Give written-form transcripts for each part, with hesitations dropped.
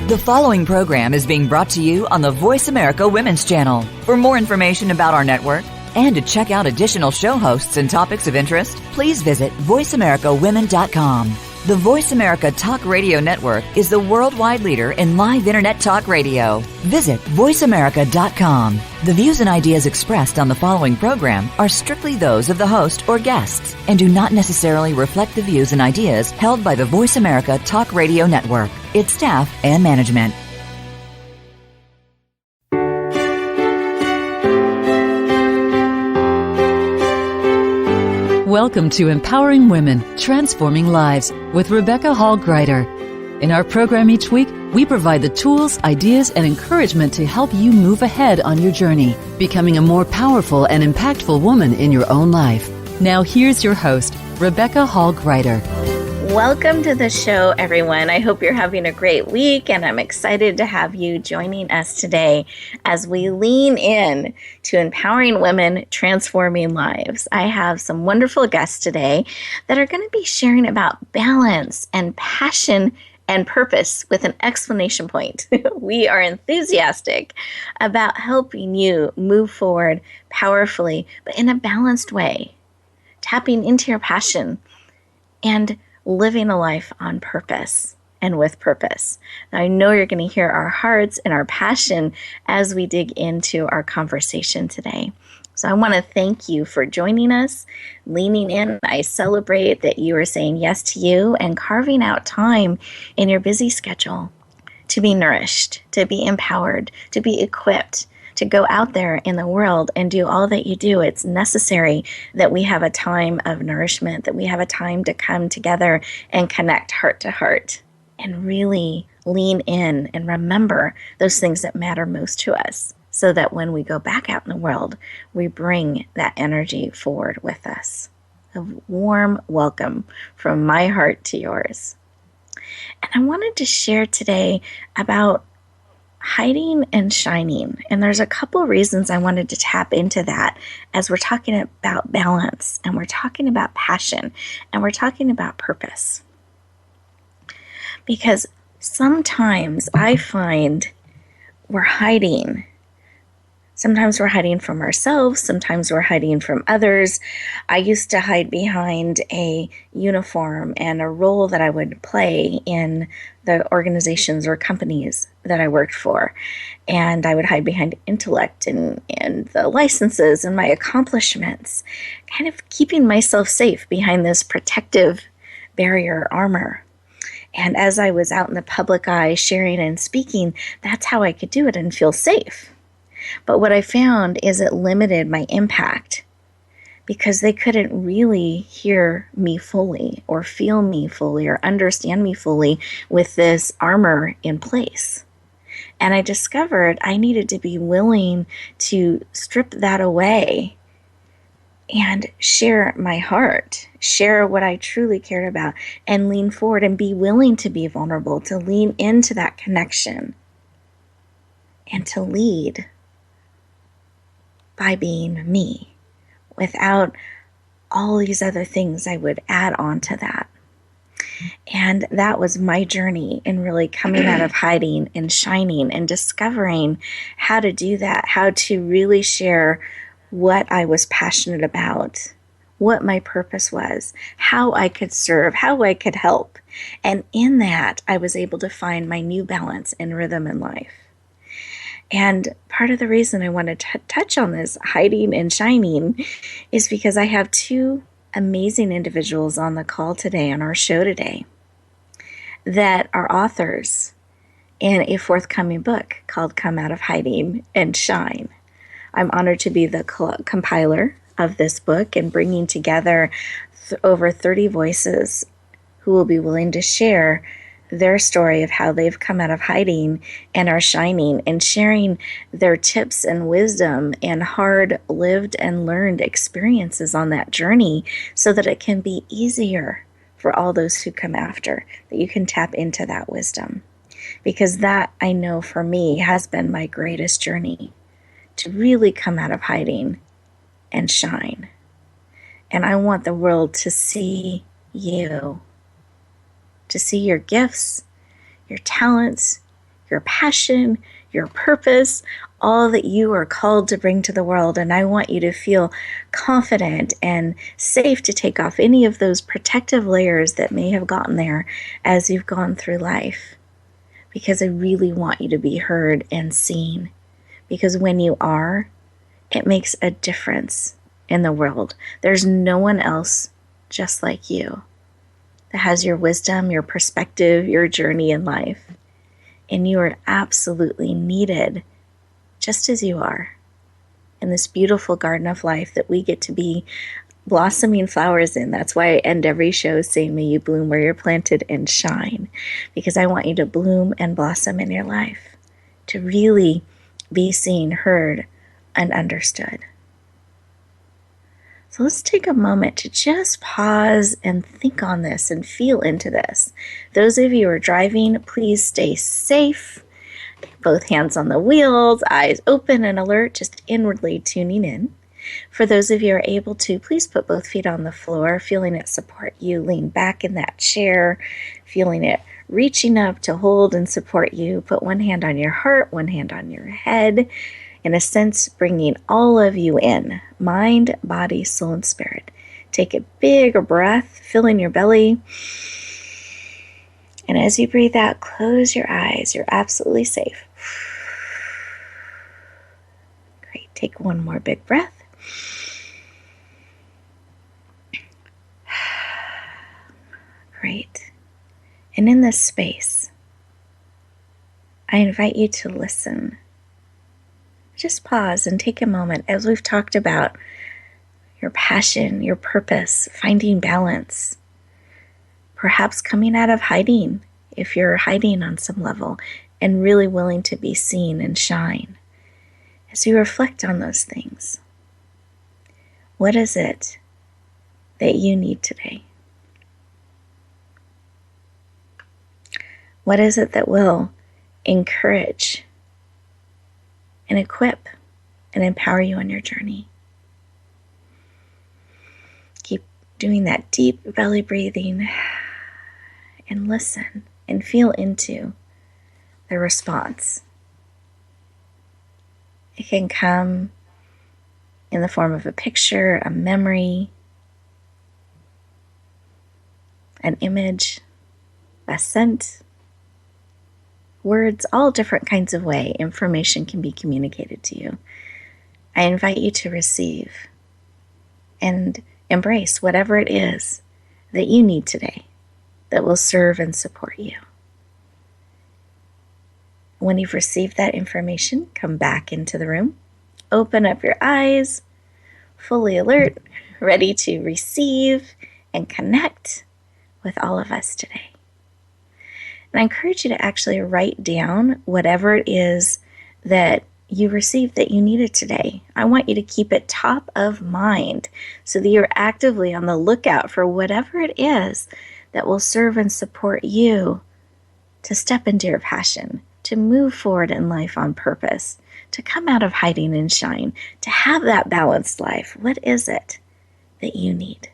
The following program is being brought to you on the Voice America Women's Channel. For more information about our network and to check out additional show hosts and topics of interest, please visit voiceamericawomen.com. The Voice America Talk Radio Network is the worldwide leader in live Internet talk radio. Visit voiceamerica.com. The views and ideas expressed on the following program are strictly those of the host or guests and do not necessarily reflect the views and ideas held by the Voice America Talk Radio Network, its staff, and management. Welcome to Empowering Women, Transforming Lives with Rebecca Hall Gruyter. In our program each week, we provide the tools, ideas, and encouragement to help you move ahead on your journey, becoming a more powerful and impactful woman in your own life. Now here's your host, Rebecca Hall Gruyter. Welcome to the show, everyone. I hope you're having a great week, and I'm excited to have you joining us today as we lean in to empowering women, transforming lives. I have some wonderful guests today that are going to be sharing about balance and passion and purpose with an exclamation point. We are enthusiastic about helping you move forward powerfully, but in a balanced way, tapping into your passion and living a life on purpose and with purpose. Now, I know you're going to hear our hearts and our passion as we dig into our conversation today. So I want to thank you for joining us, leaning in. I celebrate that you are saying yes to you and carving out time in your busy schedule to be nourished, to be empowered, to be equipped, to go out there in the world and do all that you do. It's necessary that we have a time of nourishment, that we have a time to come together and connect heart to heart and really lean in and remember those things that matter most to us so that when we go back out in the world, we bring that energy forward with us. A warm welcome from my heart to yours. And I wanted to share today about hiding and shining. And there's a couple reasons I wanted to tap into that as we're talking about balance and we're talking about passion and we're talking about purpose. Because sometimes I find we're hiding. Sometimes we're hiding from ourselves. Sometimes we're hiding from others. I used to hide behind a uniform and a role that I would play in the organizations or companies that I worked for. And I would hide behind intellect and the licenses and my accomplishments, kind of keeping myself safe behind this protective barrier armor. And as I was out in the public eye sharing and speaking, that's how I could do it and feel safe. But what I found is it limited my impact because they couldn't really hear me fully or feel me fully or understand me fully with this armor in place. And I discovered I needed to be willing to strip that away and share my heart, share what I truly cared about, and lean forward and be willing to be vulnerable, to lean into that connection and to lead by being me, without all these other things I would add on to that. And that was my journey in really coming out of hiding and shining and discovering how to do that, how to really share what I was passionate about, what my purpose was, how I could serve, how I could help. And in that, I was able to find my new balance and rhythm in life. And part of the reason I want to touch on this hiding and shining is because I have two amazing individuals on the call today, on our show today, that are authors in a forthcoming book called Come Out of Hiding and Shine. I'm honored to be the compiler of this book and bringing together over 30 voices who will be willing to share their story of how they've come out of hiding and are shining, and sharing their tips and wisdom and hard lived and learned experiences on that journey so that it can be easier for all those who come after, that you can tap into that wisdom. Because that, I know for me, has been my greatest journey, to really come out of hiding and shine. And I want the world to see you, to see your gifts, your talents, your passion, your purpose, all that you are called to bring to the world. And I want you to feel confident and safe to take off any of those protective layers that may have gotten there as you've gone through life. Because I really want you to be heard and seen. Because when you are, it makes a difference in the world. There's no one else just like you that has your wisdom, your perspective, your journey in life. And you are absolutely needed just as you are in this beautiful garden of life that we get to be blossoming flowers in. That's why I end every show saying, may you bloom where you're planted and shine. Because I want you to bloom and blossom in your life, to really be seen, heard, and understood. So let's take a moment to just pause and think on this and feel into this. Those of you who are driving, please stay safe. Both hands on the wheels, eyes open and alert, just inwardly tuning in. For those of you who are able to, please put both feet on the floor, feeling it support you. Lean back in that chair, feeling it reaching up to hold and support you. Put one hand on your heart, one hand on your head. In a sense, bringing all of you in, mind, body, soul, and spirit. Take a big breath, fill in your belly. And as you breathe out, close your eyes. You're absolutely safe. Great. Take one more big breath. Great. And in this space, I invite you to listen. Just pause and take a moment as we've talked about your passion, your purpose, finding balance, perhaps coming out of hiding if you're hiding on some level and really willing to be seen and shine. As you reflect on those things, what is it that you need today? What is it that will encourage and equip and empower you on your journey? Keep doing that deep belly breathing and listen and feel into the response. It can come in the form of a picture, a memory, an image, a scent, words, all different kinds of ways information can be communicated to you. I invite you to receive and embrace whatever it is that you need today that will serve and support you. When you've received that information, come back into the room, open up your eyes, fully alert, ready to receive and connect with all of us today. And I encourage you to actually write down whatever it is that you received that you needed today. I want you to keep it top of mind so that you're actively on the lookout for whatever it is that will serve and support you to step into your passion, to move forward in life on purpose, to come out of hiding and shine, to have that balanced life. What is it that you need?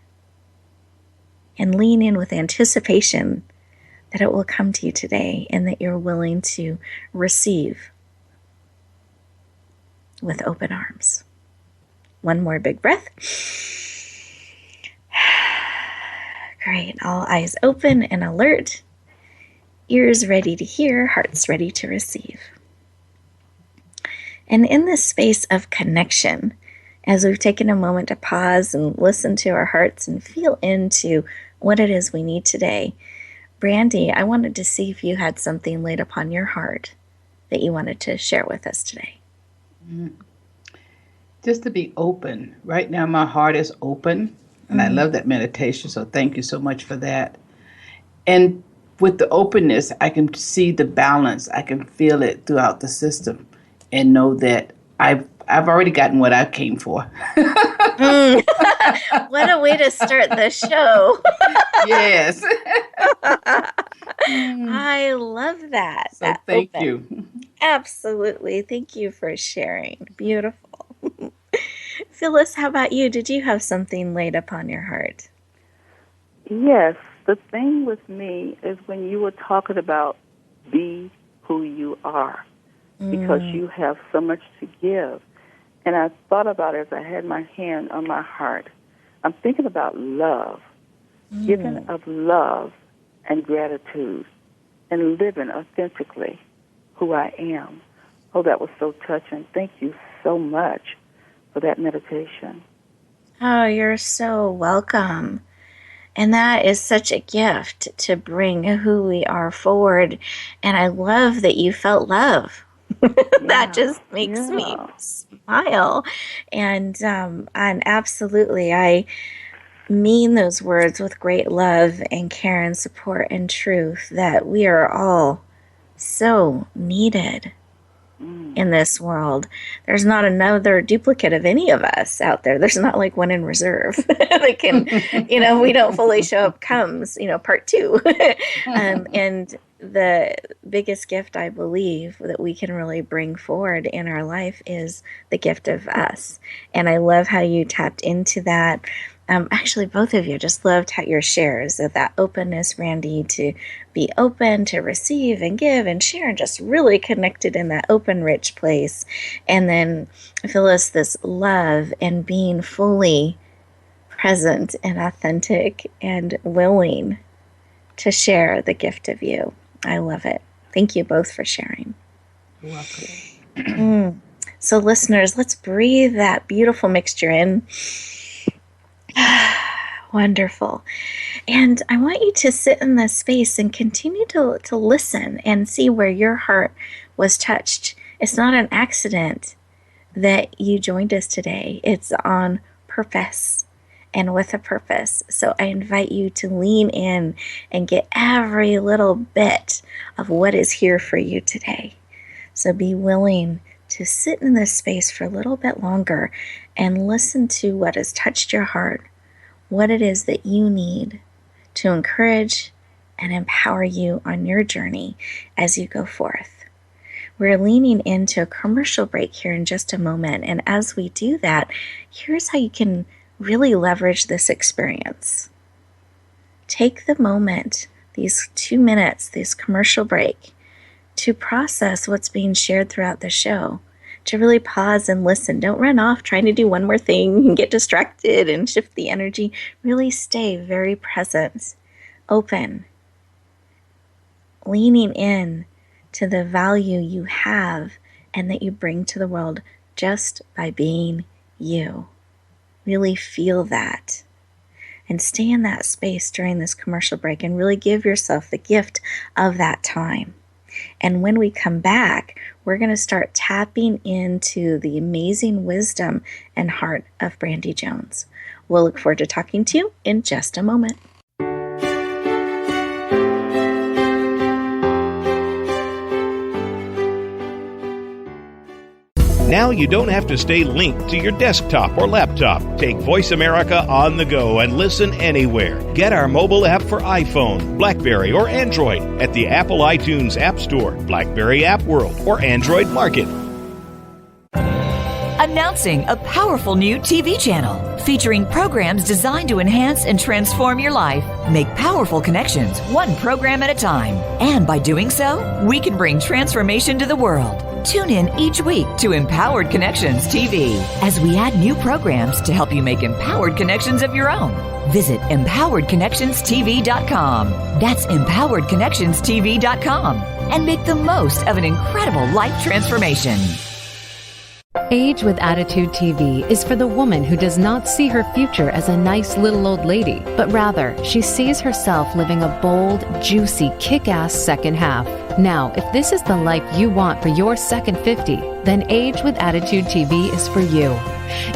And lean in with anticipation that it will come to you today and that you're willing to receive with open arms. One more big breath. Great. All eyes open and alert. Ears ready to hear, hearts ready to receive. And in this space of connection, as we've taken a moment to pause and listen to our hearts and feel into what it is we need today, Brandy, I wanted to see if you had something laid upon your heart that you wanted to share with us today. Just to be open. Right now, my heart is open, and I love that meditation, so thank you so much for that. And with the openness, I can see the balance. I can feel it throughout the system and know that I've already gotten what I came for. What a way to start the show. Yes. I love that. So thank you. Absolutely. Thank you for sharing. Beautiful. Phyllis, how about you? Did you have something laid upon your heart? Yes. The thing with me is when you were talking about be who you are, because you have so much to give. And I thought about it as I had my hand on my heart. I'm thinking about love, giving of love and gratitude, and living authentically who I am. Oh, that was so touching. Thank you so much for that meditation. Oh, you're so welcome. And that is such a gift to bring who we are forward. And I love that you felt love. That just makes me smile. And absolutely, I mean those words with great love and care and support and truth, that we are all so needed in this world. There's not another duplicate of any of us out there. There's not like one in reserve that can, we don't fully show up comes, part two. And the biggest gift I believe that we can really bring forward in our life is the gift of us. And I love how you tapped into that. Actually, both of you, just loved how your shares of that openness, Brandy, to be open, to receive and give and share, and just really connected in that open, rich place. And then Phyllis, this love and being fully present and authentic and willing to share the gift of you. I love it. Thank you both for sharing. You're welcome. So listeners, let's breathe that beautiful mixture in. Wonderful. And I want you to sit in this space and continue to listen and see where your heart was touched. It's not an accident that you joined us today. It's on purpose and with a purpose. So I invite you to lean in and get every little bit of what is here for you today. So be willing to sit in this space for a little bit longer and listen to what has touched your heart, what it is that you need to encourage and empower you on your journey as you go forth. We're leaning into a commercial break here in just a moment, and as we do that, here's how you can really leverage this experience. Take the moment, these 2 minutes, this commercial break, to process what's being shared throughout the show, to really pause and listen. Don't run off trying to do one more thing and get distracted and shift the energy. Really stay very present, open, leaning in to the value you have and that you bring to the world just by being you. Really feel that. And stay in that space during this commercial break and really give yourself the gift of that time. And when we come back, we're going to start tapping into the amazing wisdom and heart of Brandy Jones. We'll look forward to talking to you in just a moment. Now you don't have to stay linked to your desktop or laptop. Take Voice America on the go and listen anywhere. Get our mobile app for iPhone, BlackBerry, or Android at the Apple iTunes App Store, BlackBerry App World, or Android Market. Announcing a powerful new TV channel featuring programs designed to enhance and transform your life. Make powerful connections, one program at a time. And by doing so, we can bring transformation to the world. Tune in each week to Empowered Connections TV as we add new programs to help you make empowered connections of your own. Visit empoweredconnectionstv.com. That's empoweredconnectionstv.com. And make the most of an incredible life transformation. Age with Attitude TV is for the woman who does not see her future as a nice little old lady, but rather she sees herself living a bold, juicy, kick-ass second half. Now, if this is the life you want for your second 50, then Age with Attitude TV is for you.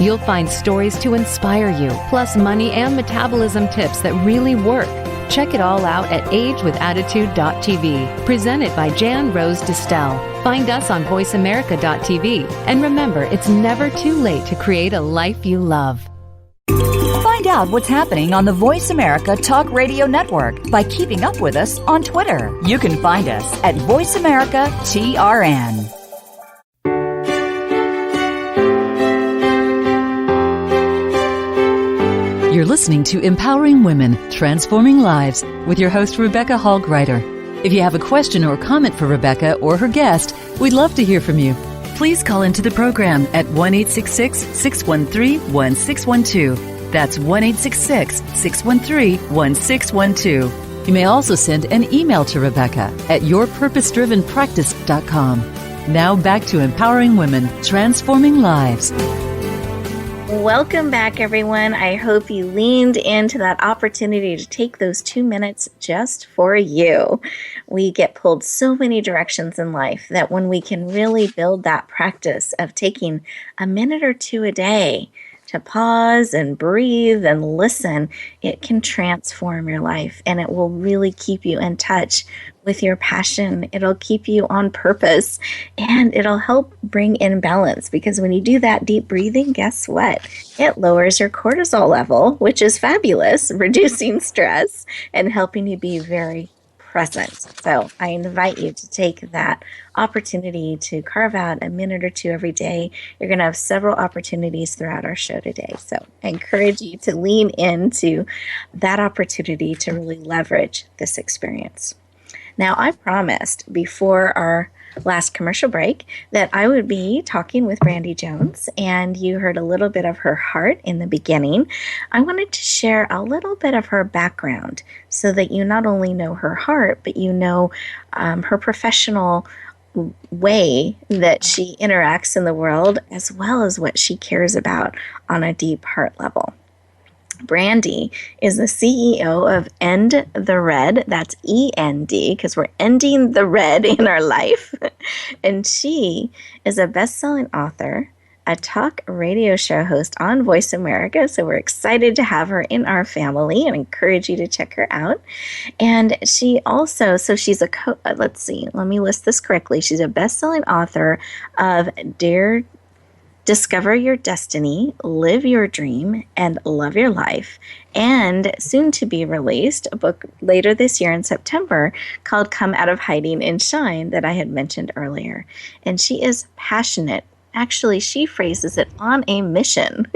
You'll find stories to inspire you, plus money and metabolism tips that really work. Check it all out at agewithattitude.tv. Presented by Jan Rose Distel. Find us on voiceamerica.tv. And remember, it's never too late to create a life you love. Find out what's happening on the Voice America Talk Radio Network by keeping up with us on Twitter. You can find us at Voice America TRN. You're listening to Empowering Women, Transforming Lives with your host, Rebecca Hall Gruyter. If you have a question or comment for Rebecca or her guest, we'd love to hear from you. Please call into the program at 1-866-613-1612. That's 1-866-613-1612. You may also send an email to Rebecca at yourpurposedrivenpractice.com. Now back to Empowering Women, Transforming Lives. Welcome back, everyone. I hope you leaned into that opportunity to take those 2 minutes just for you. We get pulled so many directions in life that when we can really build that practice of taking a minute or two a day to pause and breathe and listen, it can transform your life, and it will really keep you in touch with your passion. It'll keep you on purpose, and it'll help bring in balance, because when you do that deep breathing, guess what? It lowers your cortisol level, which is fabulous, reducing stress and helping you be very present. So I invite you to take that opportunity to carve out a minute or two every day. You're going to have several opportunities throughout our show today. So I encourage you to lean into that opportunity to really leverage this experience. Now, I promised before our last commercial break that I would be talking with Brandy Jones, and you heard a little bit of her heart in the beginning. I wanted to share a little bit of her background so that you not only know her heart, but you know her professional way that she interacts in the world, as well as what she cares about on a deep heart level. Brandy is the CEO of End the Red. That's END, because we're ending the red in our life. And she is a best-selling author, a talk radio show host on Voice America. So we're excited to have her in our family and encourage you to check her out. And she also, so she's a, let's see, let me list this correctly. She's a best-selling author of Discover Your Destiny, Live Your Dream, and Love Your Life, and soon to be released, a book later this year in September called Come Out of Hiding and Shine that I had mentioned earlier. And she is passionate. Actually, she phrases it on a mission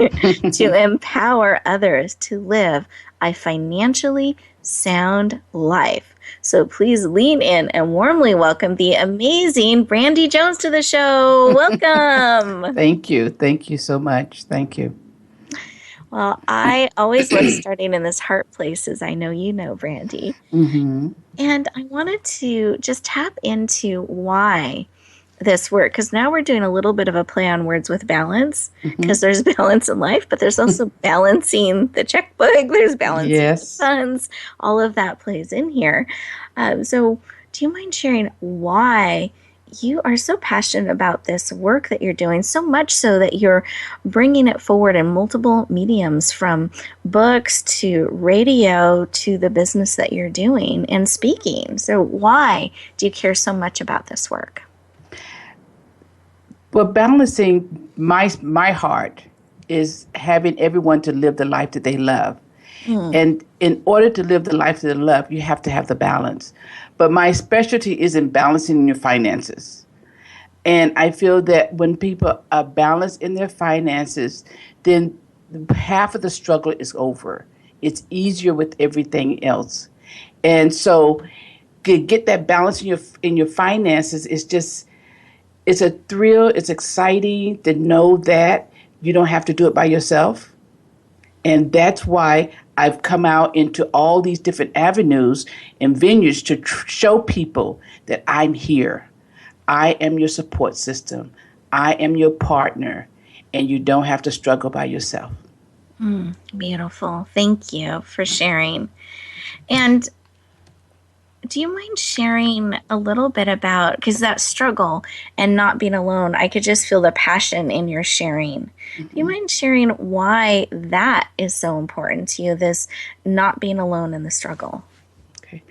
to empower others to live a financially sound life. So please lean in and warmly welcome the amazing Brandy Jones to the show. Welcome. Thank you. Thank you so much. Thank you. Well, I always love starting in this heart place, as I know you know, Brandy. Mm-hmm. And I wanted to just tap into why this work, because now we're doing a little bit of a play on words with balance, because there's balance in life, but there's also balancing the checkbook, there's balancing the funds, all of that plays in here. So do you mind sharing why you are so passionate about this work that you're doing, so much so that you're bringing it forward in multiple mediums, from books to radio to the business that you're doing and speaking? So why do you care so much about this work? Well, balancing my heart is having everyone to live the life that they love. And in order to live the life that they love, you have to have the balance. But my specialty is in balancing your finances. And I feel that when people are balanced in their finances, then half of the struggle is over. It's easier with everything else. And so to get that balance in your finances is just, it's a thrill. It's exciting to know that you don't have to do it by yourself. And that's why I've come out into all these different avenues and venues to show people that I'm here. I am your support system. I am your partner, and you don't have to struggle by yourself. Beautiful. Thank you for sharing. And do you mind sharing a little bit about, because that struggle and not being alone, I could just feel the passion in your sharing. Do you mind sharing why that is so important to you, this not being alone in the struggle? Okay.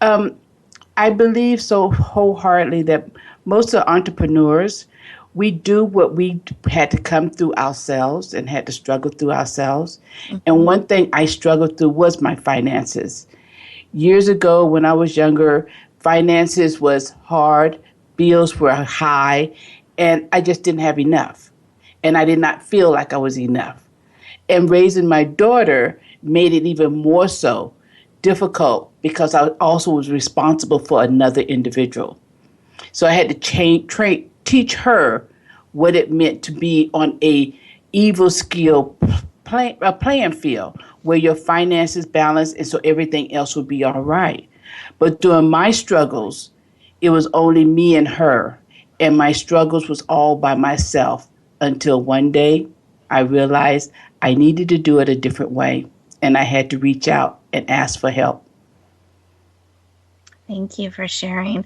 I believe so wholeheartedly that most of the entrepreneurs, we do what we had to come through ourselves and had to struggle through ourselves. And one thing I struggled through was my finances. Years ago, when I was younger, finances was hard, bills were high, and I just didn't have enough. And I did not feel like I was enough. And raising my daughter made it even more so difficult because I also was responsible for another individual. So I had to teach her what it meant to be on a evil skill playing field where your finances balance and so everything else would be all right. But during my struggles, it was only me and her, and my struggles was all by myself until one day I realized I needed to do it a different way, and I had to reach out and ask for help. Thank you for sharing.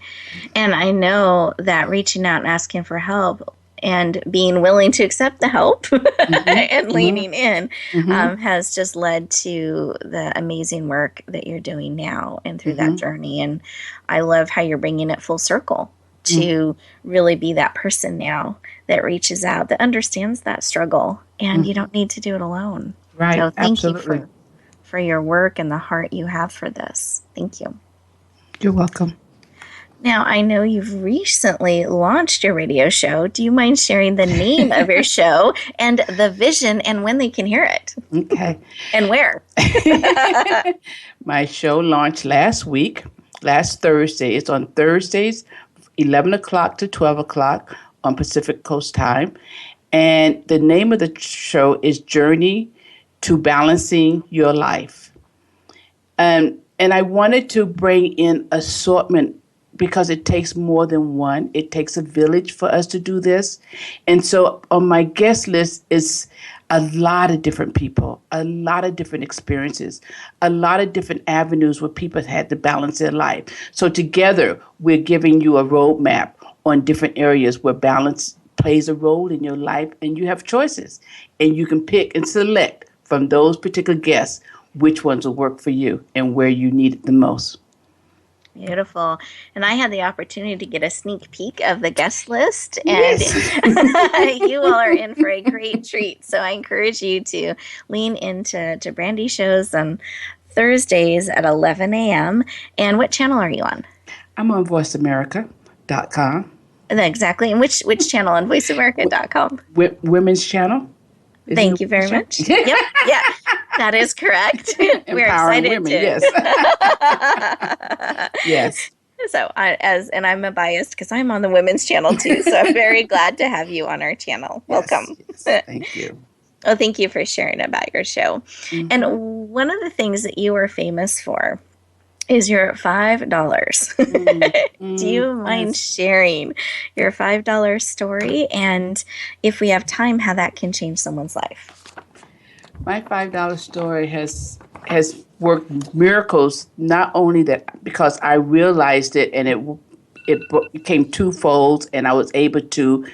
And I know that reaching out and asking for help and being willing to accept the help and leaning in has just led to the amazing work that you're doing now and through that journey. And I love how you're bringing it full circle to really be that person now that reaches out, that understands that struggle, and you don't need to do it alone. Right. So thank Absolutely. you for your work and the heart you have for this. Thank you. You're welcome. Now, I know you've recently launched your radio show. Do you mind sharing the name of your show and the vision and when they can hear it? Okay. And where? My show launched last Thursday. It's on Thursdays, 11 o'clock to 12 o'clock on Pacific Coast time. And the name of the show is Journey to Balancing Your Life. And I wanted to bring in assortment because it takes more than one. It takes a village for us to do this. And so on my guest list is a lot of different people, a lot of different experiences, a lot of different avenues where people had to balance their life. So together, we're giving you a roadmap on different areas where balance plays a role in your life, and you have choices. And you can pick and select from those particular guests which ones will work for you and where you need it the most. Beautiful. And I had the opportunity to get a sneak peek of the guest list, and Yes. you all are in for a great treat. So I encourage you to lean into Brandy shows on Thursdays at 11 a.m. And what channel are you on? I'm on voiceamerica.com. Exactly. And which channel on voiceamerica.com? Women's channel. Thank you very much. Yep. Yeah, that is correct. We're Empowering excited women, to. yes. Yes. So I'm a biased because I'm on the women's channel too. So I'm very glad to have you on our channel. Welcome. Yes. Thank you. Oh, thank you for sharing about your show. And one of the things that you are famous for is your $5. Do you mind sharing your $5 story, and if we have time, how that can change someone's life? My $5 story has worked miracles, not only that because I realized it and it became twofold and I was able to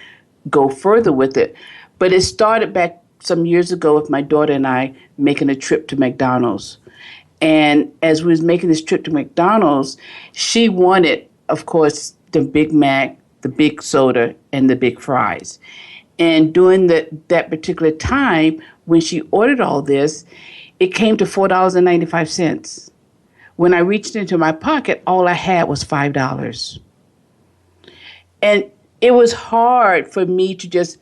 go further with it, but it started back some years ago with my daughter and I making a trip to McDonald's. And as we was making this trip to McDonald's, she wanted, of course, the Big Mac, the big soda, and the big fries. And during that particular time, when she ordered all this, it came to $4.95. When I reached into my pocket, all I had was $5. And it was hard for me to just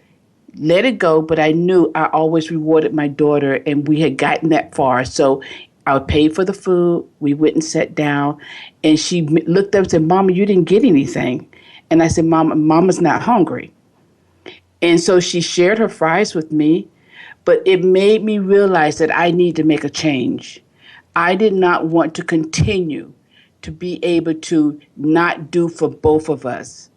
let it go, but I knew I always rewarded my daughter, and we had gotten that far. So I paid for the food. We went and sat down, and she looked up and said, "Mama, you didn't get anything." And I said, Mama's not hungry. And so she shared her fries with me, but it made me realize that I need to make a change. I did not want to continue to be able to not do for both of us.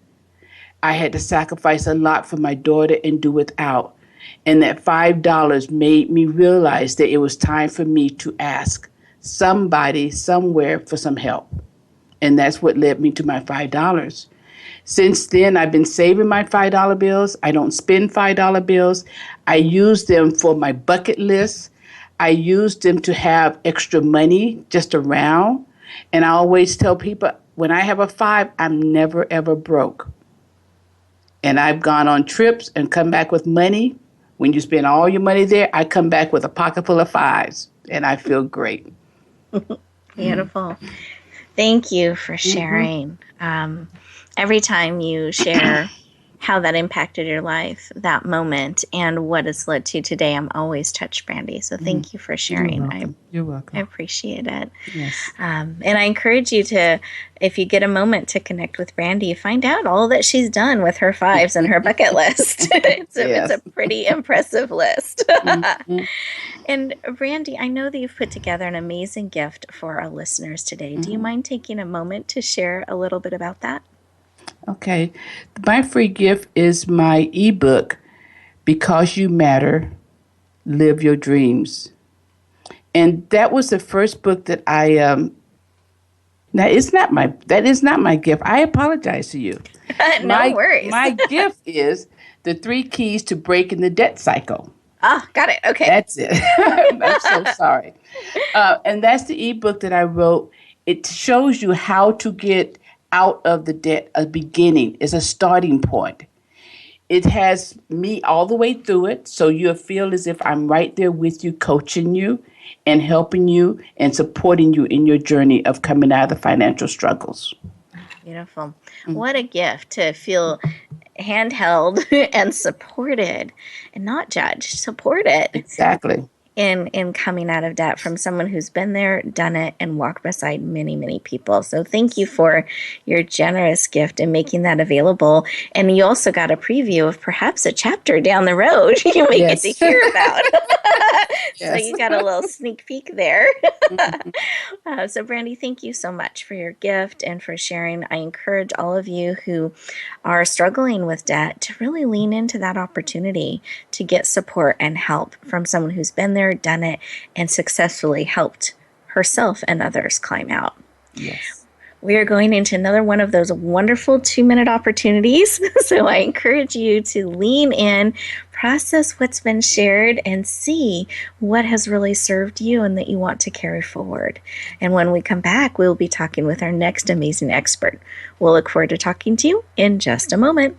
I had to sacrifice a lot for my daughter and do without. And that $5 made me realize that it was time for me to ask somebody somewhere for some help. And that's what led me to my $5. Since then, I've been saving my $5 bills. I don't spend $5 bills. I use them for my bucket list. I use them to have extra money just around. And I always tell people, when I have a $5, I'm never, ever broke. And I've gone on trips and come back with money. When you spend all your money there, I come back with a pocket full of $5s, and I feel great. Beautiful. Thank you for sharing. Every time you share how that impacted your life, that moment, and what it's led to today. I'm always touched, Brandy. So thank you for sharing. You're welcome. I appreciate it. Yes. And I encourage you to, if you get a moment to connect with Brandy, find out all that she's done with her 5s and her bucket list. It's a pretty impressive list. And Brandy, I know that you've put together an amazing gift for our listeners today. Do you mind taking a moment to share a little bit about that? Okay. My free gift is my ebook, Because You Matter, Live Your Dreams. And that was the first book that that is not my gift. I apologize to you. No worries. My gift is the 3 keys to breaking the debt cycle. Ah, got it. Okay. That's it. I'm so sorry. And that's the ebook that I wrote. It shows you how to get out of the debt. A beginning is a starting point. It has me all the way through it, so you'll feel as if I'm right there with you, coaching you and helping you and supporting you in your journey of coming out of the financial struggles. Beautiful. What a gift to feel handheld and supported and not judged, supported. Exactly. In coming out of debt from someone who's been there, done it, and walked beside many, many people. So thank you for your generous gift and making that available. And you also got a preview of perhaps a chapter down the road you may get to hear about. So you got a little sneak peek there. So Brandy, thank you so much for your gift and for sharing. I encourage all of you who are struggling with debt to really lean into that opportunity to get support and help from someone who's been there, done it, and successfully helped herself and others climb out. Yes. We are going into another one of those wonderful 2-minute opportunities. So I encourage you to lean in, process what's been shared, and see what has really served you and that you want to carry forward. And when we come back, we'll be talking with our next amazing expert. We'll look forward to talking to you in just a moment.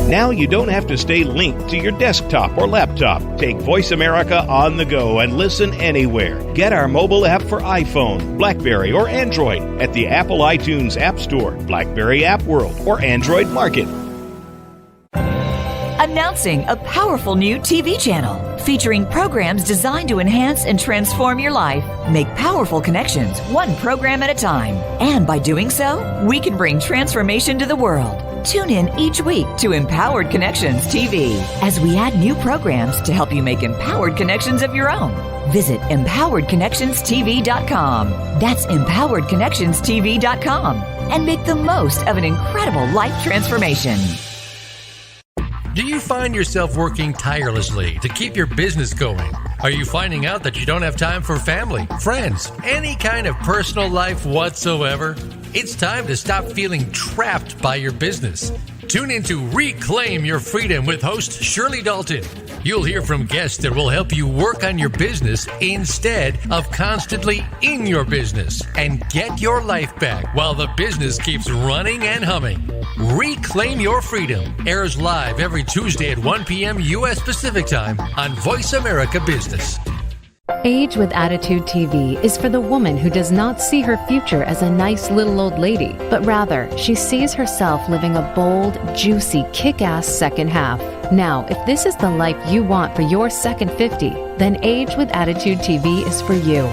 Now you don't have to stay linked to your desktop or laptop. Take Voice America on the go and listen anywhere. Get our mobile app for iPhone, BlackBerry, or Android at the Apple iTunes App Store, BlackBerry App World, or Android Market. Announcing a powerful new TV channel featuring programs designed to enhance and transform your life. Make powerful connections, one program at a time. And by doing so, we can bring transformation to the world. Tune in each week to Empowered Connections TV as we add new programs to help you make empowered connections of your own. Visit empoweredconnectionstv.com. That's empoweredconnectionstv.com. And make the most of an incredible life transformation. Do you find yourself working tirelessly to keep your business going? Are you finding out that you don't have time for family, friends, any kind of personal life whatsoever? It's time to stop feeling trapped by your business. Tune in to Reclaim Your Freedom with host Shirley Dalton. You'll hear from guests that will help you work on your business instead of constantly in your business and get your life back while the business keeps running and humming. Reclaim Your Freedom airs live every Tuesday at 1 p.m. U.S. Pacific Time on Voice America Business. Age with Attitude TV is for the woman who does not see her future as a nice little old lady, but rather she sees herself living a bold, juicy, kick-ass second half. Now, if this is the life you want for your second 50, then Age with Attitude TV is for you.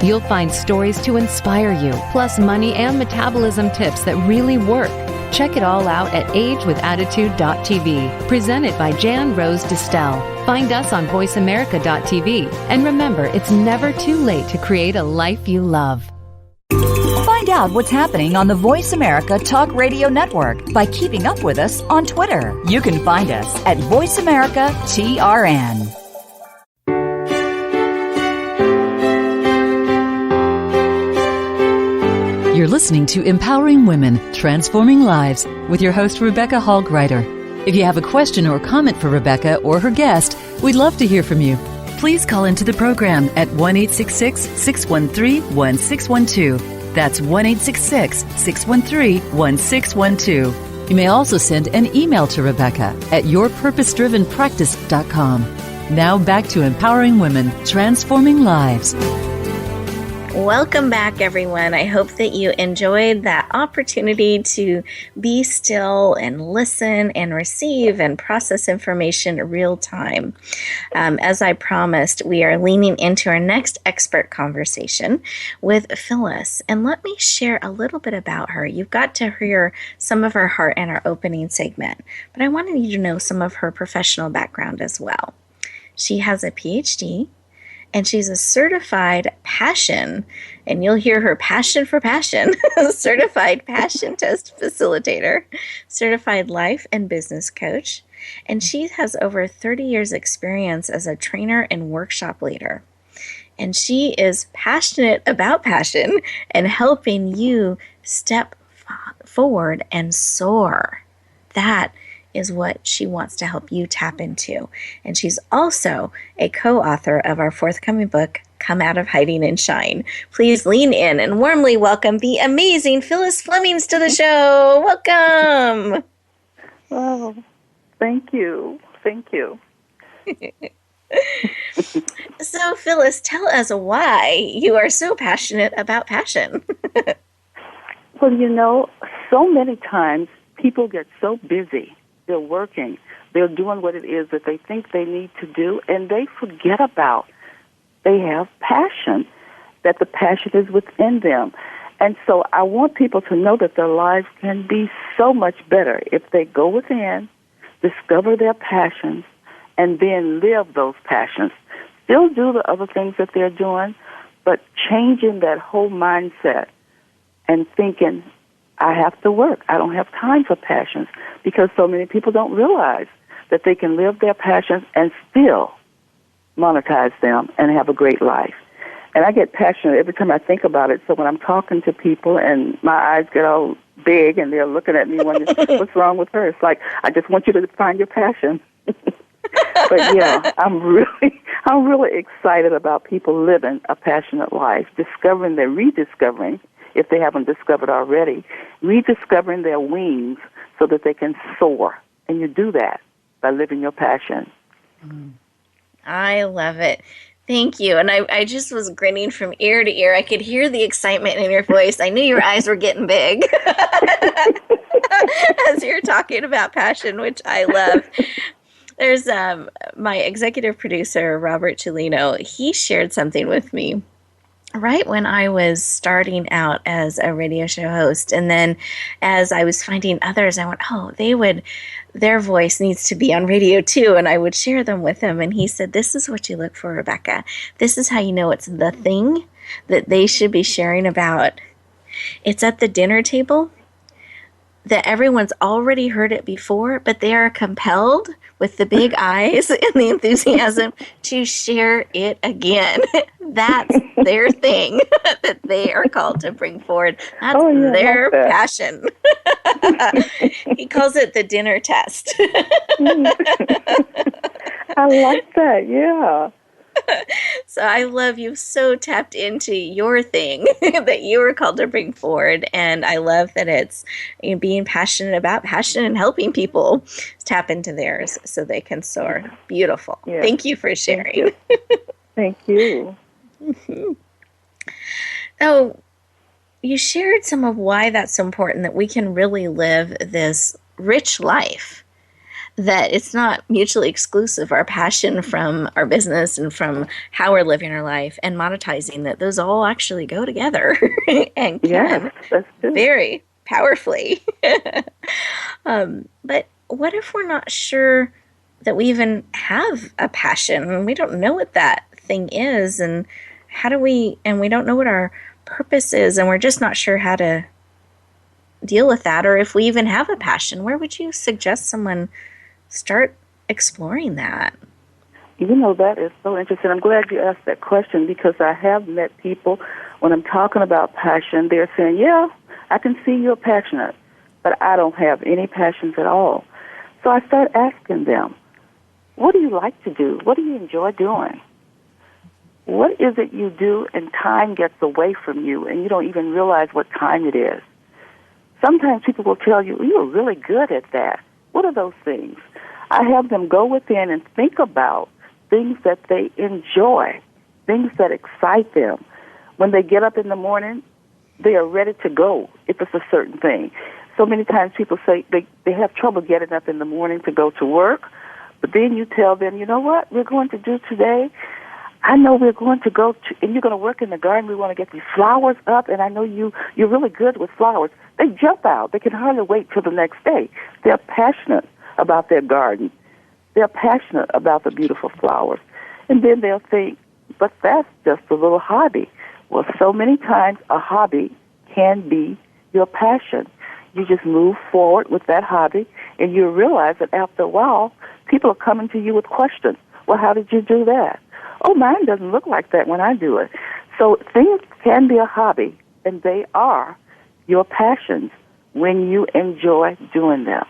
You'll find stories to inspire you, plus money and metabolism tips that really work. Check it all out at agewithattitude.tv, presented by Jan Rose Distel. Find us on voiceamerica.tv. And remember, it's never too late to create a life you love. Find out what's happening on the Voice America Talk Radio Network by keeping up with us on Twitter. You can find us at Voice America TRN. You're listening to Empowering Women, Transforming Lives with your host, Rebecca Hall Gruyter. If you have a question or comment for Rebecca or her guest, we'd love to hear from you. Please call into the program at 1-866-613-1612. That's 1-866-613-1612. You may also send an email to Rebecca at yourpurposedrivenpractice.com. Now back to Empowering Women, Transforming Lives. Welcome back, everyone. I hope that you enjoyed that opportunity to be still and listen and receive and process information real time. As I promised, we are leaning into our next expert conversation with Phyllis. And let me share a little bit about her. You've got to hear some of her heart in our opening segment, but I wanted you to know some of her professional background as well. She has a PhD. And she's a certified passion, and you'll hear her passion for passion, certified passion test facilitator, certified life and business coach. And she has over 30 years experience as a trainer and workshop leader. And she is passionate about passion and helping you step forward and soar. That is what she wants to help you tap into. And she's also a co-author of our forthcoming book, Come Out of Hiding and Shine. Please lean in and warmly welcome the amazing Phyllis Flemings to the show. Welcome. Oh, thank you. Thank you. So, Phyllis, tell us why you are so passionate about passion. Well, you know, so many times people get so busy. They're working. They're doing what it is that they think they need to do, and they forget about they have passion, that the passion is within them. And so I want people to know that their lives can be so much better if they go within, discover their passions, and then live those passions. Still do the other things that they're doing, but changing that whole mindset and thinking, I have to work. I don't have time for passions, because so many people don't realize that they can live their passions and still monetize them and have a great life. And I get passionate every time I think about it. So when I'm talking to people and my eyes get all big and they're looking at me wondering, what's wrong with her? It's like, I just want you to find your passion. But yeah, I'm really excited about people living a passionate life, rediscovering, if they haven't discovered already, rediscovering their wings so that they can soar. And you do that by living your passion. I love it. Thank you. And I just was grinning from ear to ear. I could hear the excitement in your voice. I knew your eyes were getting big as you're talking about passion, which I love. There's my executive producer, Robert Cellino. He shared something with me right when I was starting out as a radio show host. And then as I was finding others, I went, their voice needs to be on radio too. And I would share them with him. And he said, this is what you look for, Rebecca. This is how you know it's the thing that they should be sharing about. It's at the dinner table that everyone's already heard it before, but they are compelled with the big eyes and the enthusiasm to share it again. That's their thing that they are called to bring forward. That's their passion. He calls it the dinner test. I like that, yeah. So I love you've so tapped into your thing that you were called to bring forward. And I love that it's being passionate about passion and helping people tap into theirs so they can soar. Beautiful. Yeah. Thank you for sharing. Thank you. So you shared some of why that's so important, that we can really live this rich life, that it's not mutually exclusive, our passion from our business and from how we're living our life and monetizing, that those all actually go together and can very powerfully. But what if we're not sure that we even have a passion and we don't know what that thing is, and we don't know what our purpose is, and we're just not sure how to deal with that, or if we even have a passion? Where would you suggest someone start exploring that? You know, that is so interesting. I'm glad you asked that question, because I have met people, when I'm talking about passion, they're saying, yeah, I can see you're passionate, but I don't have any passions at all. So I start asking them, what do you like to do? What do you enjoy doing? What is it you do and time gets away from you and you don't even realize what time it is? Sometimes people will tell you, you're really good at that. What are those things? I have them go within and think about things that they enjoy, things that excite them. When they get up in the morning, they are ready to go if it's a certain thing. So many times people say they have trouble getting up in the morning to go to work, but then you tell them, you know what we're going to do today? I know we're going to go to, and you're going to work in the garden. We want to get these flowers up, and I know you're really good with flowers. They jump out. They can hardly wait till the next day. They're passionate about their garden. They're passionate about the beautiful flowers. And then they'll think, but that's just a little hobby. Well, so many times a hobby can be your passion. You just move forward with that hobby, and you realize that after a while, people are coming to you with questions. Well, how did you do that? Oh, mine doesn't look like that when I do it. So things can be a hobby, and they are your passions when you enjoy doing them.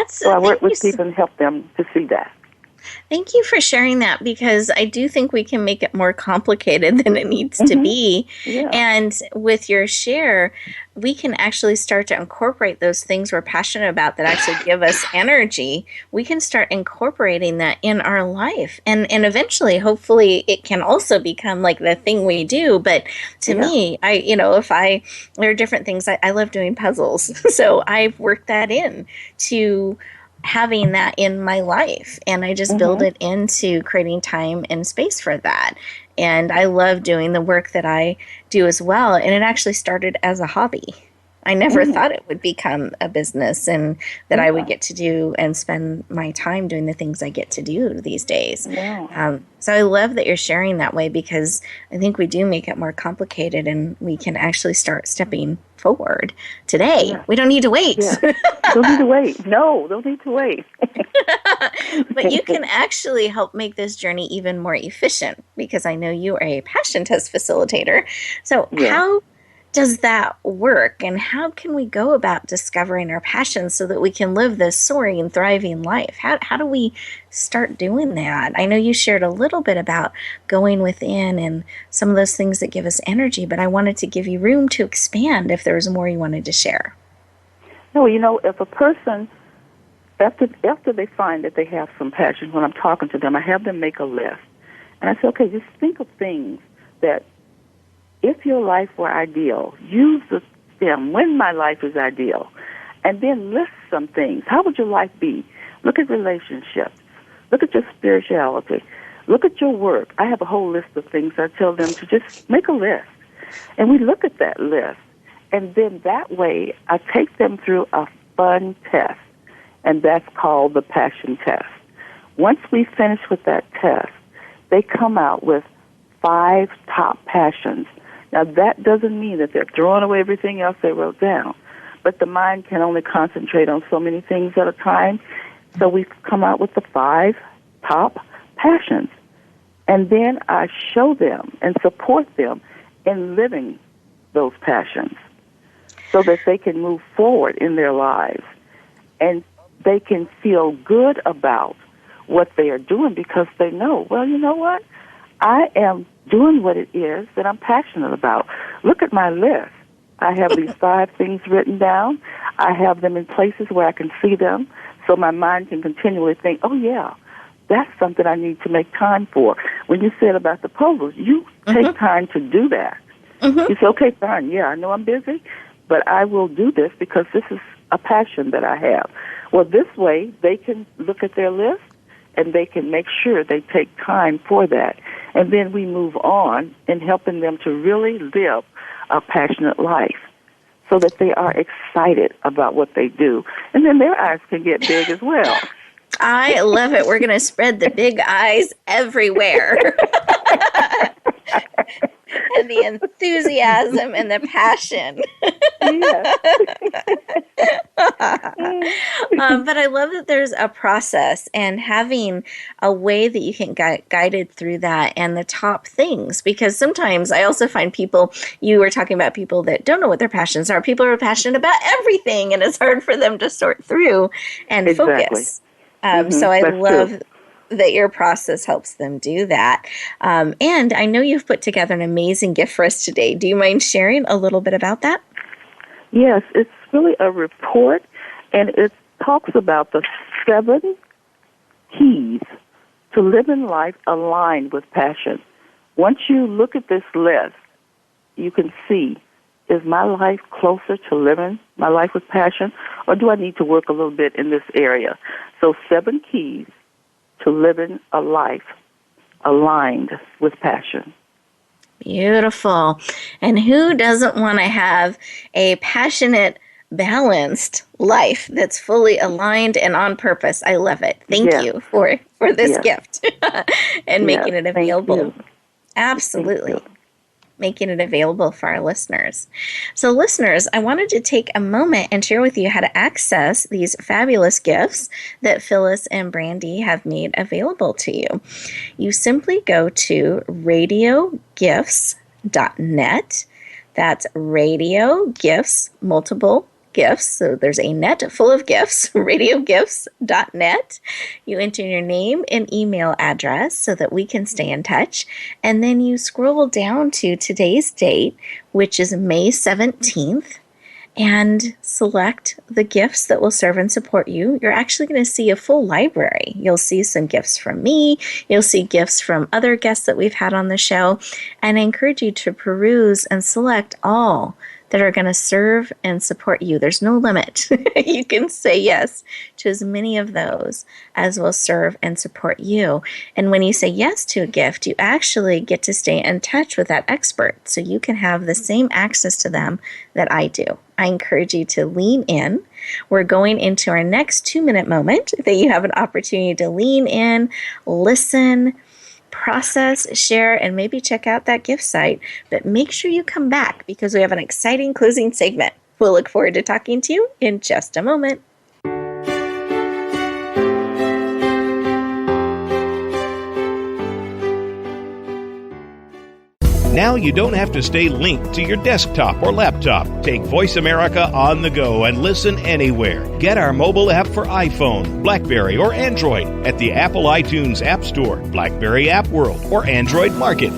So I work with people and help them to see that. Thank you for sharing that, because I do think we can make it more complicated than it needs to be. Yeah. And with your share, we can actually start to incorporate those things we're passionate about that actually give us energy. We can start incorporating that in our life. And eventually, hopefully, it can also become like the thing we do. But to me, there are different things. I love doing puzzles. So I've worked that in to having that in my life, and I just build it into creating time and space for that. And I love doing the work that I do as well. And it actually started as a hobby. I never thought it would become a business, and that I would get to do and spend my time doing the things I get to do these days. So I love that you're sharing that way, because I think we do make it more complicated, and we can actually start stepping forward today. Yeah. We don't need to wait. Yeah. Don't need to wait. No, don't need to wait. But you can actually help make this journey even more efficient, because I know you are a passion test facilitator. So how does that work, and how can we go about discovering our passions so that we can live this soaring, thriving life? How do we start doing that? I know you shared a little bit about going within and some of those things that give us energy, but I wanted to give you room to expand if there was more you wanted to share. No, if a person, after they find that they have some passion, when I'm talking to them, I have them make a list. And I say, okay, just think of things that, if your life were ideal, use the stem, when my life is ideal, and then list some things. How would your life be? Look at relationships. Look at your spirituality. Look at your work. I have a whole list of things. I tell them to just make a list. And we look at that list. And then that way, I take them through a fun test, and that's called the passion test. Once we finish with that test, they come out with 5 top passions. Now, that doesn't mean that they're throwing away everything else they wrote down, but the mind can only concentrate on so many things at a time. So we've come out with the 5 top passions. And then I show them and support them in living those passions so that they can move forward in their lives and they can feel good about what they are doing, because they know, well, you know what? I am doing what it is that I'm passionate about. Look at my list. I have these 5 things written down. I have them in places where I can see them, so my mind can continually think, oh, yeah, that's something I need to make time for. When you said about the puzzles, you take time to do that. You say, okay, fine, yeah, I know I'm busy, but I will do this because this is a passion that I have. Well, this way, they can look at their list, and they can make sure they take time for that. And then we move on in helping them to really live a passionate life so that they are excited about what they do. And then their eyes can get big as well. I love it. We're going to spread the big eyes everywhere. And the enthusiasm and the passion. But I love that there's a process, and having a way that you can get guided through that and the top things. Because sometimes I also find people, you were talking about people that don't know what their passions are. People are passionate about everything, and it's hard for them to sort through and focus. So I love that your process helps them do that. And I know you've put together an amazing gift for us today. Do you mind sharing a little bit about that? Yes, it's really a report, and it talks about the 7 keys to living life aligned with passion. Once you look at this list, you can see, is my life closer to living my life with passion, or do I need to work a little bit in this area? So 7 keys to living a life aligned with passion. Beautiful. And who doesn't want to have a passionate, balanced life that's fully aligned and on purpose? I love it. Thank you for this gift and making it available. Absolutely. Making it available for our listeners. So listeners, I wanted to take a moment and share with you how to access these fabulous gifts that Phyllis and Brandy have made available to you. You simply go to radiogifts.net. That's radio gifts, multiple gifts. So there's a net full of gifts, radiogifts.net. You enter your name and email address so that we can stay in touch. And then you scroll down to today's date, which is May 17th, and select the gifts that will serve and support you. You're actually going to see a full library. You'll see some gifts from me. You'll see gifts from other guests that we've had on the show. And I encourage you to peruse and select all that are going to serve and support you. There's no limit. You can say yes to as many of those as will serve and support you. And when you say yes to a gift, you actually get to stay in touch with that expert so you can have the same access to them that I do. I encourage you to lean in. We're going into our next 2-minute moment that you have an opportunity to lean in, listen, process, share, and maybe check out that gift site. But make sure you come back because we have an exciting closing segment. We'll look forward to talking to you in just a moment. Now you don't have to stay linked to your desktop or laptop. Take Voice America on the go and listen anywhere. Get our mobile app for iPhone, BlackBerry, or Android at the Apple iTunes App Store, BlackBerry App World, or Android Market.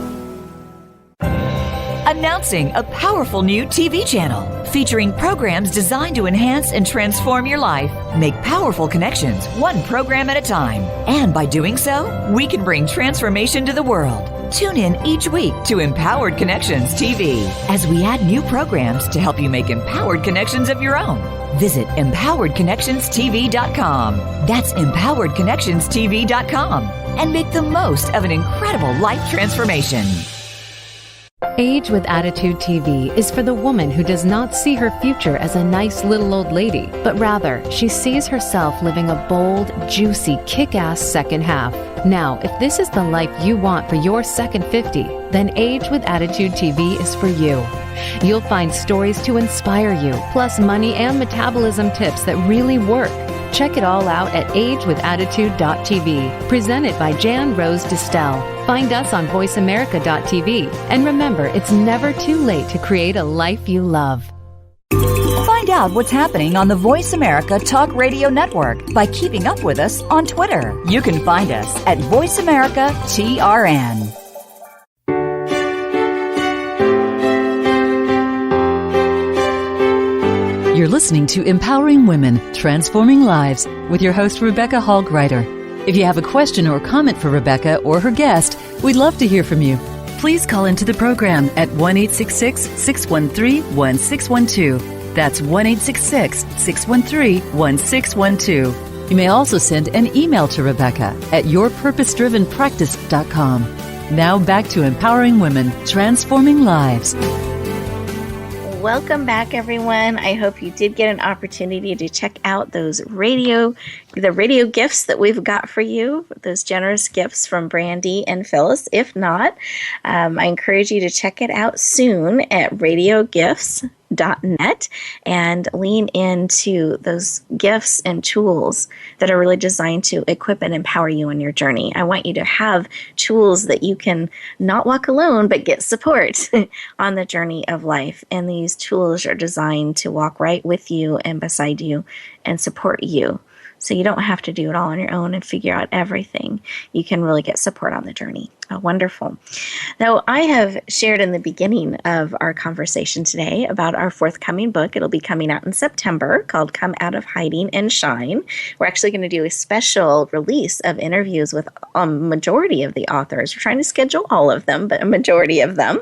Announcing a powerful new TV channel featuring programs designed to enhance and transform your life. Make powerful connections, one program at a time. And by doing so, we can bring transformation to the world. Tune in each week to Empowered Connections TV as we add new programs to help you make empowered connections of your own. Visit empoweredconnectionstv.com. That's empoweredconnectionstv.com and make the most of an incredible life transformation. Age with Attitude TV is for the woman who does not see her future as a nice little old lady, but rather she sees herself living a bold, juicy, kick-ass second half. Now, if this is the life you want for your second 50, then Age with Attitude TV is for you. You'll find stories to inspire you, plus money and metabolism tips that really work. Check it all out at agewithattitude.tv, presented by Jan Rose Distel. Find us on voiceamerica.tv. And remember, it's never too late to create a life you love. Find out what's happening on the Voice America Talk Radio Network by keeping up with us on Twitter. You can find us at Voice America TRN. You're listening to Empowering Women, Transforming Lives with your host, Rebecca Hall Gruyter. If you have a question or comment for Rebecca or her guest, we'd love to hear from you. Please call into the program at 1-866-613-1612. That's 1-866-613-1612. You may also send an email to Rebecca at yourpurposedrivenpractice.com. Now back to Empowering Women, Transforming Lives. Welcome back, everyone. I hope you did get an opportunity to check out the radio gifts that we've got for you, those generous gifts from Brandy and Phyllis. If not, I encourage you to check it out soon at radiogifts.net and lean into those gifts and tools that are really designed to equip and empower you on your journey. I want you to have tools that you can not walk alone, but get support on the journey of life. And these tools are designed to walk right with you and beside you and support you. So you don't have to do it all on your own and figure out everything. You can really get support on the journey. Oh, wonderful. Now, I have shared in the beginning of our conversation today about our forthcoming book. It'll be coming out in September, called Come Out of Hiding and Shine. We're actually going to do a special release of interviews with a majority of the authors. We're trying to schedule all of them, but a majority of them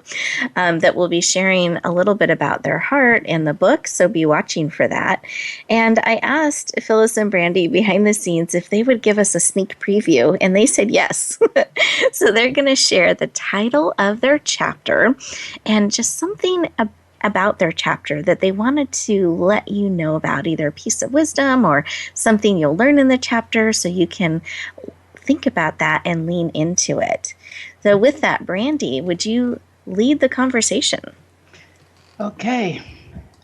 that will be sharing a little bit about their heart in the book, so be watching for that. And I asked Phyllis and Brandy behind the scenes if they would give us a sneak preview, and they said yes. So they're going to share the title of their chapter and just something about their chapter that they wanted to let you know about, either a piece of wisdom or something you'll learn in the chapter, so you can think about that and lean into it. So with that, Brandy, would you lead the conversation? Okay.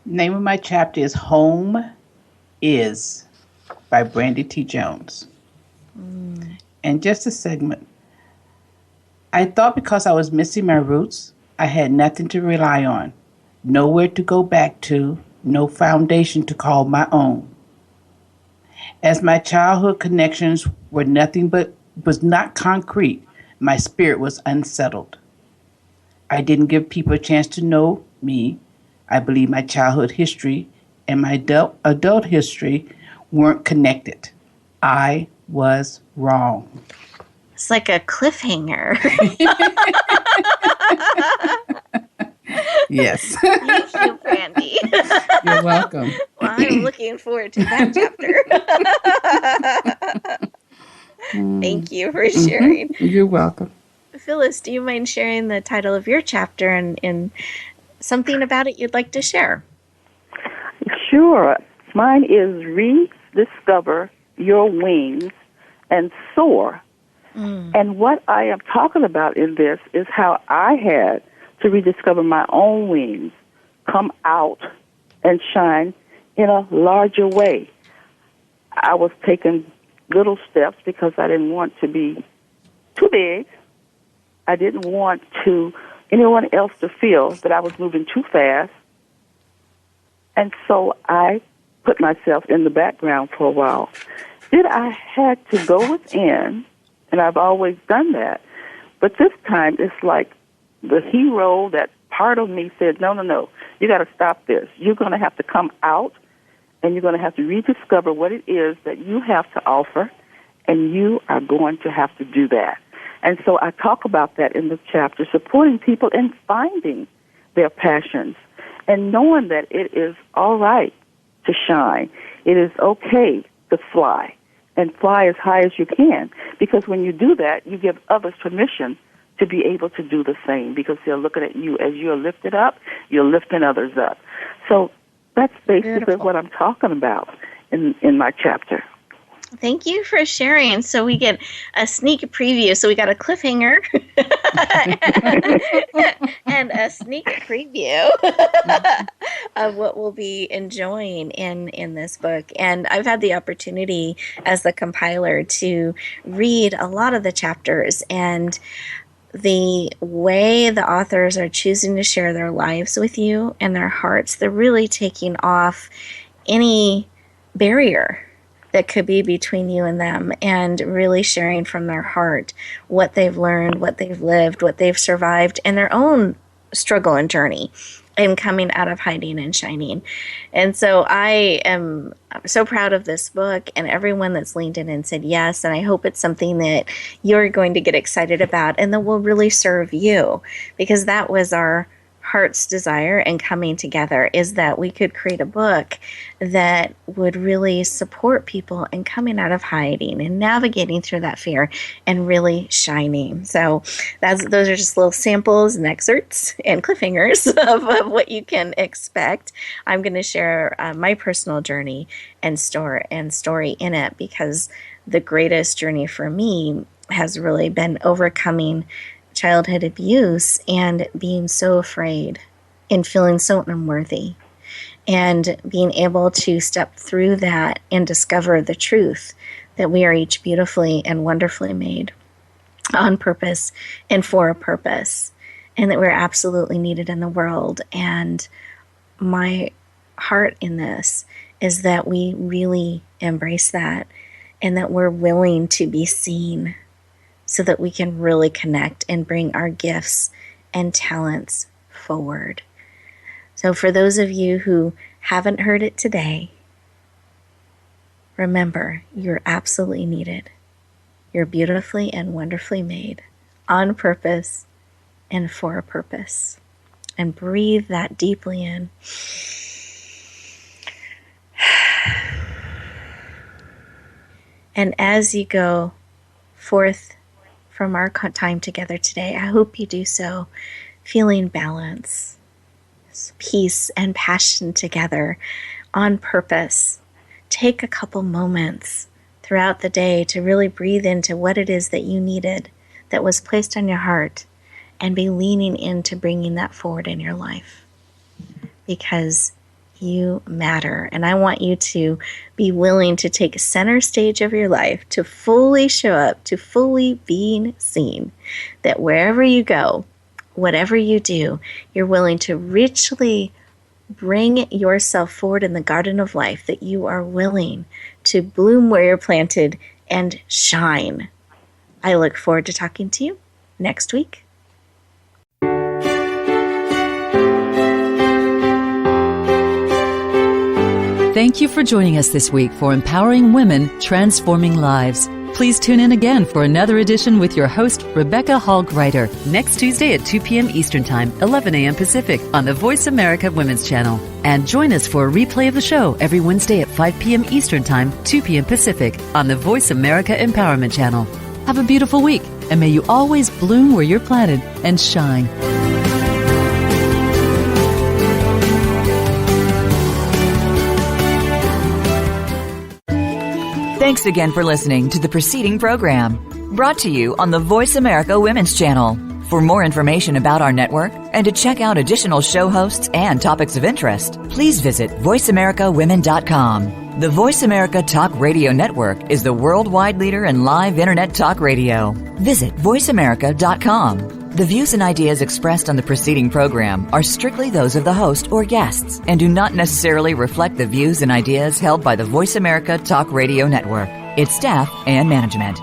Name of my chapter is Home Is by Brandy T. Jones. And just a segment. I thought because I was missing my roots, I had nothing to rely on, nowhere to go back to, no foundation to call my own. As my childhood connections were nothing but was not concrete, my spirit was unsettled. I didn't give people a chance to know me. I believe my childhood history and my adult history weren't connected. I was wrong. It's like a cliffhanger. Yes. Thank you, Brandy. You're welcome. Well, I'm looking forward to that chapter. Thank you for sharing. You're welcome. Phyllis, do you mind sharing the title of your chapter and something about it you'd like to share? Sure. Mine is Rediscover Your Wings and Soar. And what I am talking about in this is how I had to rediscover my own wings, come out and shine in a larger way. I was taking little steps because I didn't want to be too big. I didn't want anyone else to feel that I was moving too fast. And so I put myself in the background for a while. Then I had to go within, and I've always done that. But this time, it's like the hero, that part of me said, no, you got to stop this. You're going to have to come out, and you're going to have to rediscover what it is that you have to offer, and you are going to have to do that. And so I talk about that in the chapter, supporting people in finding their passions and knowing that it is all right to shine. It is okay to fly. And fly as high as you can, because when you do that, you give others permission to be able to do the same, because they're looking at you as you're lifted up, you're lifting others up. So that's basically Beautiful. What I'm talking about in my chapter. Thank you for sharing. So we get a sneak preview. So we got a cliffhanger and a sneak preview of what we'll be enjoying in this book. And I've had the opportunity as the compiler to read a lot of the chapters, and the way the authors are choosing to share their lives with you and their hearts, they're really taking off any barrier that could be between you and them, and really sharing from their heart what they've learned, what they've lived, what they've survived, and their own struggle and journey in coming out of hiding and shining. And so I am so proud of this book and everyone that's leaned in and said yes, and I hope it's something that you're going to get excited about and that will really serve you, because that was our heart's desire and coming together, is that we could create a book that would really support people in coming out of hiding and navigating through that fear and really shining. So those are just little samples and excerpts and cliffhangers of what you can expect. I'm going to share my personal journey and story in it, because the greatest journey for me has really been overcoming childhood abuse and being so afraid and feeling so unworthy, and being able to step through that and discover the truth that we are each beautifully and wonderfully made on purpose and for a purpose, and that we're absolutely needed in the world. And my heart in this is that we really embrace that, and that we're willing to be seen so that we can really connect and bring our gifts and talents forward. So for those of you who haven't heard it today, remember, you're absolutely needed. You're beautifully and wonderfully made, on purpose and for a purpose. And breathe that deeply in. And as you go forth from our time together today, I hope you do so feeling balance, peace, and passion together on purpose. Take a couple moments throughout the day to really breathe into what it is that you needed, that was placed on your heart, and be leaning into bringing that forward in your life. Because you matter. And I want you to be willing to take center stage of your life, to fully show up, to fully being seen. That wherever you go, whatever you do, you're willing to richly bring yourself forward in the garden of life, that you are willing to bloom where you're planted and shine. I look forward to talking to you next week. Thank you for joining us this week for Empowering Women, Transforming Lives. Please tune in again for another edition with your host, Rebecca Hall Gruyter, next Tuesday at 2 p.m. Eastern Time, 11 a.m. Pacific on the Voice America Women's Channel. And join us for a replay of the show every Wednesday at 5 p.m. Eastern Time, 2 p.m. Pacific on the Voice America Empowerment Channel. Have a beautiful week, and may you always bloom where you're planted and shine. Thanks again for listening to the preceding program, brought to you on the Voice America Women's Channel. For more information about our network and to check out additional show hosts and topics of interest, please visit voiceamericawomen.com. The Voice America Talk Radio Network is the worldwide leader in live Internet talk radio. Visit voiceamerica.com. The views and ideas expressed on the preceding program are strictly those of the host or guests and do not necessarily reflect the views and ideas held by the Voice America Talk Radio Network, its staff, and management.